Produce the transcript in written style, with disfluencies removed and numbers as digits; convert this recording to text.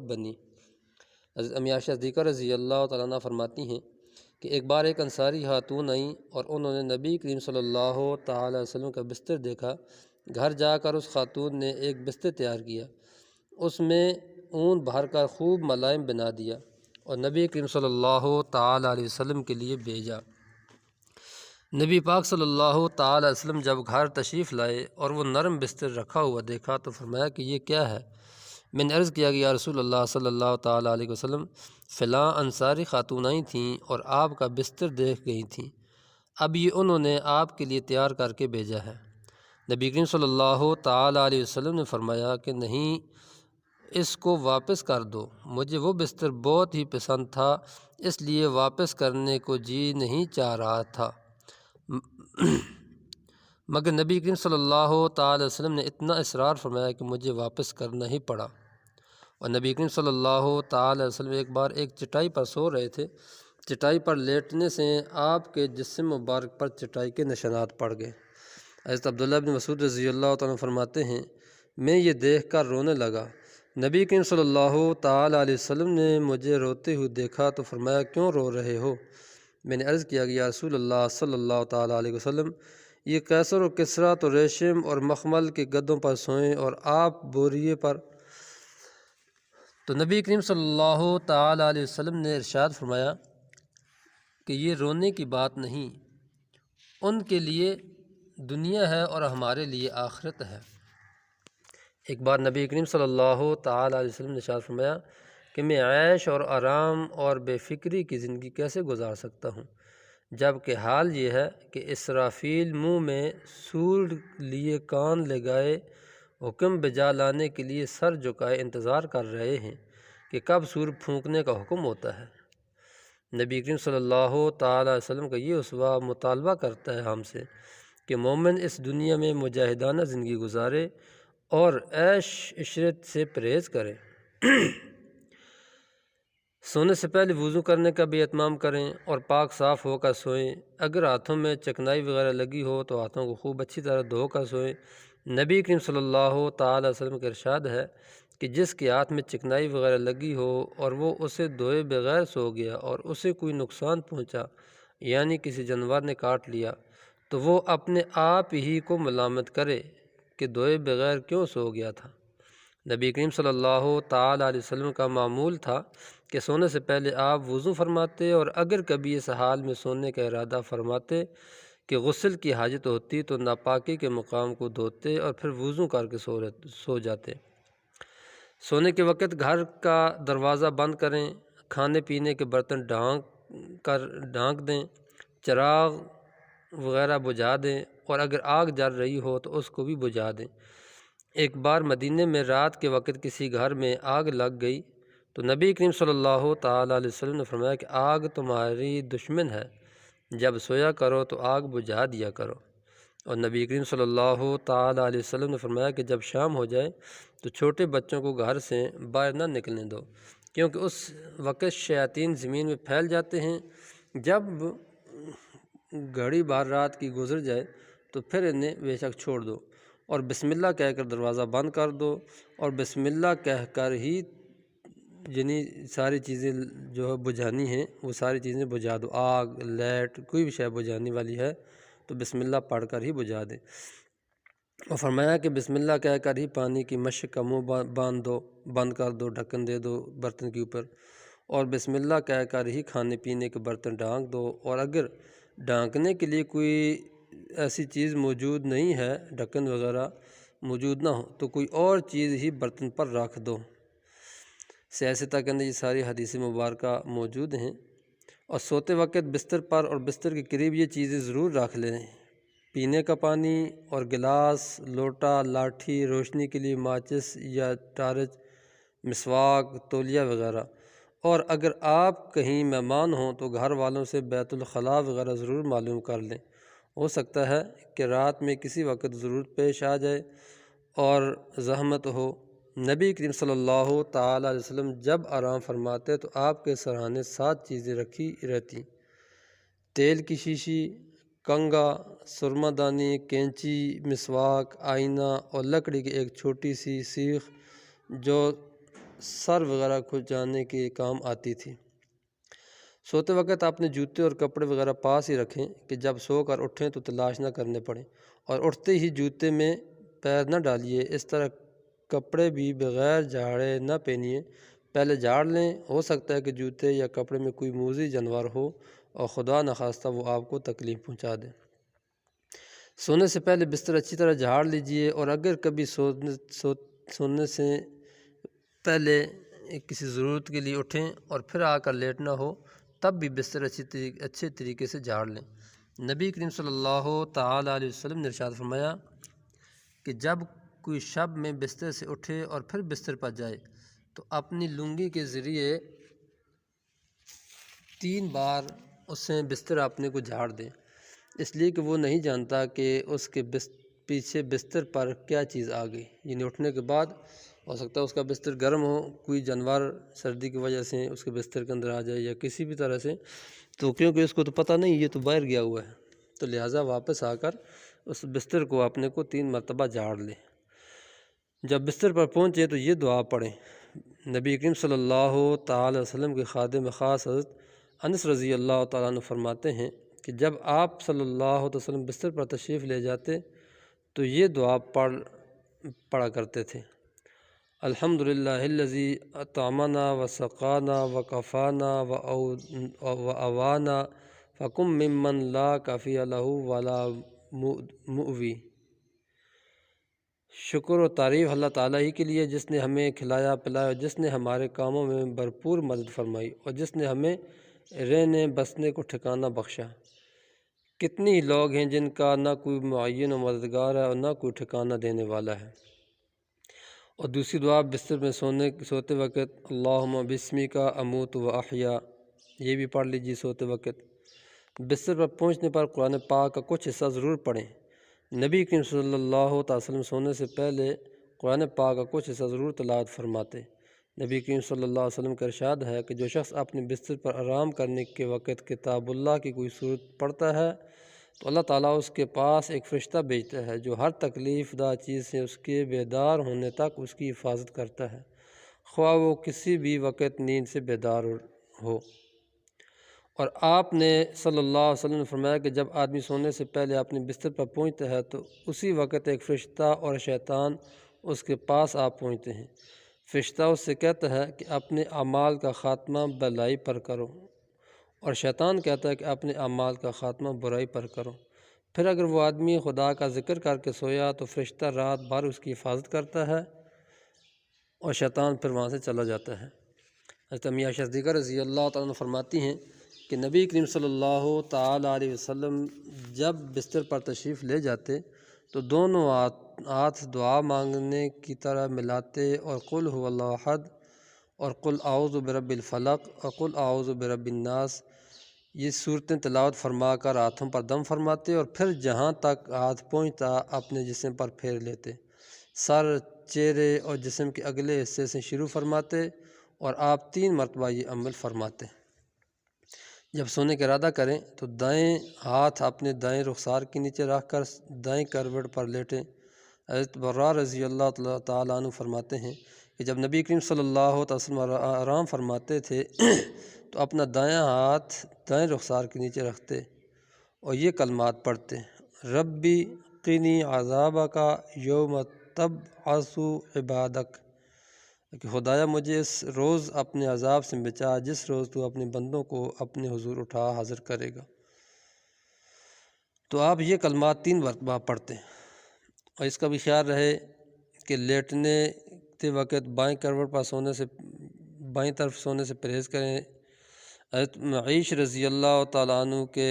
بنی۔ حضرت امی عائشہ صدیقہ رضی اللہ تعالیٰ عنہ فرماتی ہیں کہ ایک بار ایک انصاری خاتون آئیں اور انہوں نے نبی کریم صلی اللہ تعالیٰ علیہ وسلم کا بستر دیکھا۔ گھر جا کر اس خاتون نے ایک بستر تیار کیا، اس میں اون بھر کر خوب ملائم بنا دیا اور نبی کریم صلی اللہ تعالیٰ علیہ وسلم کے لیے بھیجا۔ نبی پاک صلی اللہ تعالیٰ علیہ وسلم جب گھر تشریف لائے اور وہ نرم بستر رکھا ہوا دیکھا تو فرمایا کہ یہ کیا ہے؟ میں نے عرض کیا کہ یا رسول اللہ صلی اللہ تعالیٰ علیہ وسلم، فلاں انصاری خاتون آئی تھیں اور آپ کا بستر دیکھ گئی تھیں، اب یہ انہوں نے آپ کے لیے تیار کر کے بھیجا ہے۔ نبی کریم صلی اللہ تعالیٰ علیہ وسلم نے فرمایا کہ نہیں، اس کو واپس کر دو، مجھے وہ بستر بہت ہی پسند تھا، اس لیے واپس کرنے کو جی نہیں چاہ رہا تھا، مگر نبی کریم صلی اللہ تعالیٰ علیہ وسلم نے اتنا اصرار فرمایا کہ مجھے واپس کرنا ہی پڑا۔ اور نبی کریم صلی اللہ تعالیٰ علیہ وسلم ایک بار ایک چٹائی پر سو رہے تھے، چٹائی پر لیٹنے سے آپ کے جسم مبارک پر چٹائی کے نشانات پڑ گئے۔ حضرت عبداللہ بن مسعود رضی اللہ تعالیٰ عنہ فرماتے ہیں میں یہ دیکھ کر رونے لگا۔ نبی کریم صلی اللہ تعالیٰ علیہ وسلم نے مجھے روتے ہوئے دیکھا تو فرمایا کیوں رو رہے ہو؟ میں نے عرض کیا کہ یا رسول اللہ صلی اللہ تعالیٰ علیہ وسلم، یہ قیصر و کسریٰ تو ریشم اور مخمل کے گدوں پر سوئیں اور آپ بوریے پر۔ تو نبی کریم صلی اللہ تعالیٰ علیہ وسلم نے ارشاد فرمایا کہ یہ رونے کی بات نہیں، ان کے لیے دنیا ہے اور ہمارے لیے آخرت ہے۔ ایک بار نبی کریم صلی اللہ تعالیٰ علیہ وسلم نے ارشاد فرمایا کہ میں عیش اور آرام اور بے فکری کی زندگی کیسے گزار سکتا ہوں، جب کہ حال یہ ہے کہ اسرافیل منہ میں سور لیے کان لگائے حکم بجا لانے کے لیے سر جھکائے انتظار کر رہے ہیں کہ کب سور پھونکنے کا حکم ہوتا ہے۔ نبی کریم صلی اللہ تعالیٰ علیہ وسلم کا یہ اسوہ مطالبہ کرتا ہے ہم سے کہ مومن اس دنیا میں مجاہدانہ زندگی گزارے اور عیش عشرت سے پرہیز کرے، سونے سے پہلے وضو کرنے کا بھی اہتمام کریں اور پاک صاف ہو کر سوئیں۔ اگر ہاتھوں میں چکنائی وغیرہ لگی ہو تو ہاتھوں کو خوب اچھی طرح دھو کر سوئیں۔ نبی کریم صلی اللہ تعالیٰ علیہ وسلم کا ارشاد ہے کہ جس کے ہاتھ میں چکنائی وغیرہ لگی ہو اور وہ اسے دھوئے بغیر سو گیا اور اسے کوئی نقصان پہنچا، یعنی کسی جانور نے کاٹ لیا، تو وہ اپنے آپ ہی کو ملامت کرے کہ دھوئے بغیر کیوں سو گیا تھا۔ نبی کریم صلی اللہ تعالیٰ علیہ وسلم کا معمول تھا کہ سونے سے پہلے آپ وضو فرماتے اور اگر کبھی اس حال میں سونے کا ارادہ فرماتے کہ غسل کی حاجت ہوتی تو ناپاکی کے مقام کو دھوتے اور پھر وضو کر کے سو جاتے۔ سونے کے وقت گھر کا دروازہ بند کریں، کھانے پینے کے برتن ڈھانک دیں، چراغ وغیرہ بجھا دیں اور اگر آگ جل رہی ہو تو اس کو بھی بجھا دیں۔ ایک بار مدینے میں رات کے وقت کسی گھر میں آگ لگ گئی تو نبی کریم صلی اللہ تعالیٰ علیہ وسلم نے فرمایا کہ آگ تمہاری دشمن ہے، جب سویا کرو تو آگ بجھا دیا کرو۔ اور نبی کریم صلی اللہ تعالیٰ علیہ وسلم نے فرمایا کہ جب شام ہو جائے تو چھوٹے بچوں کو گھر سے باہر نہ نکلنے دو، کیونکہ اس وقت شیاطین زمین میں پھیل جاتے ہیں۔ جب گھڑی بھر رات کی گزر جائے تو پھر انہیں بے شک چھوڑ دو اور بسم اللہ کہہ کر دروازہ بند کر دو اور بسم اللہ کہہ کر ہی یعنی ساری چیزیں جو بجھانی ہیں وہ ساری چیزیں بجھا دو۔ آگ، لائٹ، کوئی بھی شے بجھانے والی ہے تو بسم اللہ پڑھ کر ہی بجھا دیں۔ اور فرمایا کہ بسم اللہ کہہ کر ہی پانی کی مشق کا منہ بند کر دو، ڈھکن دے دو برتن کے اوپر، اور بسم اللہ کہہ کر ہی کھانے پینے کے برتن ڈھانک دو، اور اگر ڈھانکنے کے لیے کوئی ایسی چیز موجود نہیں ہے، ڈھکن وغیرہ موجود نہ ہو، تو کوئی اور چیز ہی برتن پر رکھ دو۔ سیاستہ کے اندر یہ ساری حدیث مبارکہ موجود ہیں۔ اور سوتے وقت بستر پر اور بستر کے قریب یہ چیزیں ضرور رکھ لیں: پینے کا پانی اور گلاس، لوٹا، لاٹھی، روشنی کے لیے ماچس یا ٹارچ، مسواک، تولیہ وغیرہ۔ اور اگر آپ کہیں مہمان ہوں تو گھر والوں سے بیت الخلاء وغیرہ ضرور معلوم کر لیں، ہو سکتا ہے کہ رات میں کسی وقت ضرورت پیش آ جائے اور زحمت ہو۔ نبی کریم صلی اللہ تعالیٰ علیہ وسلم جب آرام فرماتے تو آپ کے سرہانے 7 چیزیں رکھی رہتی: تیل کی شیشی، کنگا، سرما دانی، کینچی، مسواک، آئینہ اور لکڑی کی ایک چھوٹی سی سیخ جو سر وغیرہ کھجانے کے کام آتی تھی۔ سوتے وقت اپنے جوتے اور کپڑے وغیرہ پاس ہی رکھیں کہ جب سو کر اٹھیں تو تلاش نہ کرنے پڑیں، اور اٹھتے ہی جوتے میں پیر نہ ڈالیے۔ اس طرح کپڑے بھی بغیر جھاڑے نہ پہنیے، پہلے جھاڑ لیں، ہو سکتا ہے کہ جوتے یا کپڑے میں کوئی موذی جانور ہو اور خدا نخواستہ وہ آپ کو تکلیف پہنچا دے۔ سونے سے پہلے بستر اچھی طرح جھاڑ لیجئے، اور اگر کبھی سونے سے پہلے کسی ضرورت کے لیے اٹھیں اور پھر آ کر لیٹنا ہو تب بھی بستر اچھے طریقے سے جھاڑ لیں۔ نبی کریم صلی اللہ تعالیٰ علیہ وسلم نے ارشاد فرمایا کہ جب کوئی شب میں بستر سے اٹھے اور پھر بستر پر جائے تو اپنی لنگی کے ذریعے 3 بار اس سے بستر اپنے کو جھاڑ دے، اس لیے کہ وہ نہیں جانتا کہ اس کے پیچھے بستر پر کیا چیز آ گئی، یعنی اٹھنے کے بعد ہو سکتا ہے اس کا بستر گرم ہو، کوئی جانور سردی کی وجہ سے اس کے بستر کے اندر آ جائے یا کسی بھی طرح سے، تو کیونکہ اس کو تو پتہ نہیں، یہ تو باہر گیا ہوا ہے، تو لہٰذا واپس آ کر اس بستر کو اپنے کو 3 مرتبہ جھاڑ لے۔ جب بستر پر پہنچے تو یہ دعا پڑھیں۔ نبی کریم صلی اللہ تعالیٰ وسلم کے خادم خاص حضرت انس رضی اللہ تعالیٰ عنہ فرماتے ہیں کہ جب آپ صلی اللہ علیہ وسلم بستر پر تشریف لے جاتے تو یہ دعا پڑھا کرتے تھے: الحمدللہ الذی اطعمنا وسقانا وکفانا وآوانا فکم ممن لا کافی لہ ولا مؤوی۔ شکر و تعریف اللہ تعالیٰ ہی کے لیے جس نے ہمیں کھلایا پلایا، جس نے ہمارے کاموں میں بھرپور مدد فرمائی، اور جس نے ہمیں رہنے بسنے کو ٹھکانہ بخشا۔ کتنی ہی لوگ ہیں جن کا نہ کوئی معین و مددگار ہے اور نہ کوئی ٹھکانہ دینے والا ہے۔ اور دوسری دعا بستر میں سوتے وقت: اللہم بسمک اموت و احیا، یہ بھی پڑھ لیجیے سوتے وقت۔ بستر پر پہنچنے پر قرآن پاک کا کچھ حصہ ضرور پڑھیں۔ نبی کریم صلی اللہ تعالیٰ وسلم سونے سے پہلے قرآن پاک کا کچھ حصہ ضرور تلاوت فرماتے۔ نبی کریم صلی اللہ علیہ وسلم کا ارشاد ہے کہ جو شخص اپنے بستر پر آرام کرنے کے وقت کتاب اللہ کی کوئی صورت پڑھتا ہے تو اللہ تعالیٰ اس کے پاس ایک فرشتہ بھیجتا ہے جو ہر تکلیف دہ چیز سے اس کے بیدار ہونے تک اس کی حفاظت کرتا ہے، خواہ وہ کسی بھی وقت نیند سے بیدار ہو۔ اور آپ نے صلی اللہ علیہ وسلم نے فرمایا کہ جب آدمی سونے سے پہلے اپنے بستر پر پہنچتا ہے تو اسی وقت ایک فرشتہ اور شیطان اس کے پاس پہنچتے ہیں۔ فرشتہ اس سے کہتا ہے کہ اپنے اعمال کا خاتمہ بھلائی پر کرو، اور شیطان کہتا ہے کہ اپنے اعمال کا خاتمہ برائی پر کرو۔ پھر اگر وہ آدمی خدا کا ذکر کر کے سویا تو فرشتہ رات بھر اس کی حفاظت کرتا ہے اور شیطان پھر وہاں سے چلا جاتا ہے۔ حضرت امی عائشہ صدیقہ رضی اللہ تعالیٰ عنہ فرماتی ہیں کہ نبی کریم صلی اللہ تعالیٰ علیہ وسلم جب بستر پر تشریف لے جاتے تو دونوں ہاتھ دعا مانگنے کی طرح ملاتے اور قل هو اللہ احد اور قل اعوذ برب الفلق اور قل اعوذ برب الناس، یہ صورتیں تلاوت فرما کر ہاتھوں پر دم فرماتے اور پھر جہاں تک ہاتھ پہنچتا اپنے جسم پر پھیر لیتے، سر، چہرے اور جسم کے اگلے حصے سے شروع فرماتے، اور آپ 3 مرتبہ یہ عمل فرماتے۔ جب سونے کا ارادہ کریں تو دائیں ہاتھ اپنے دائیں رخسار کے نیچے رکھ کر دائیں کروٹ پر لیٹیں۔ حضرت براء رضی اللہ تعالیٰ عنہ فرماتے ہیں کہ جب نبی کریم صلی اللہ علیہ وسلم آرام فرماتے تھے تو اپنا دایاں ہاتھ دائیں رخسار کے نیچے رکھتے اور یہ کلمات پڑھتے: ربی قنی عذابک یوم تبعث عبادک، کہ خدایا مجھے اس روز اپنے عذاب سے بچا جس روز تو اپنے بندوں کو اپنے حضور اٹھا حاضر کرے گا۔ تو آپ یہ کلمات 3 مرتبہ پڑھتے ہیں، اور اس کا بھی خیال رہے کہ لیٹنے کے وقت بائیں کروٹ پر بائیں طرف سونے سے پرہیز کریں۔ حضرت معیش رضی اللہ تعالیٰ عنہ کے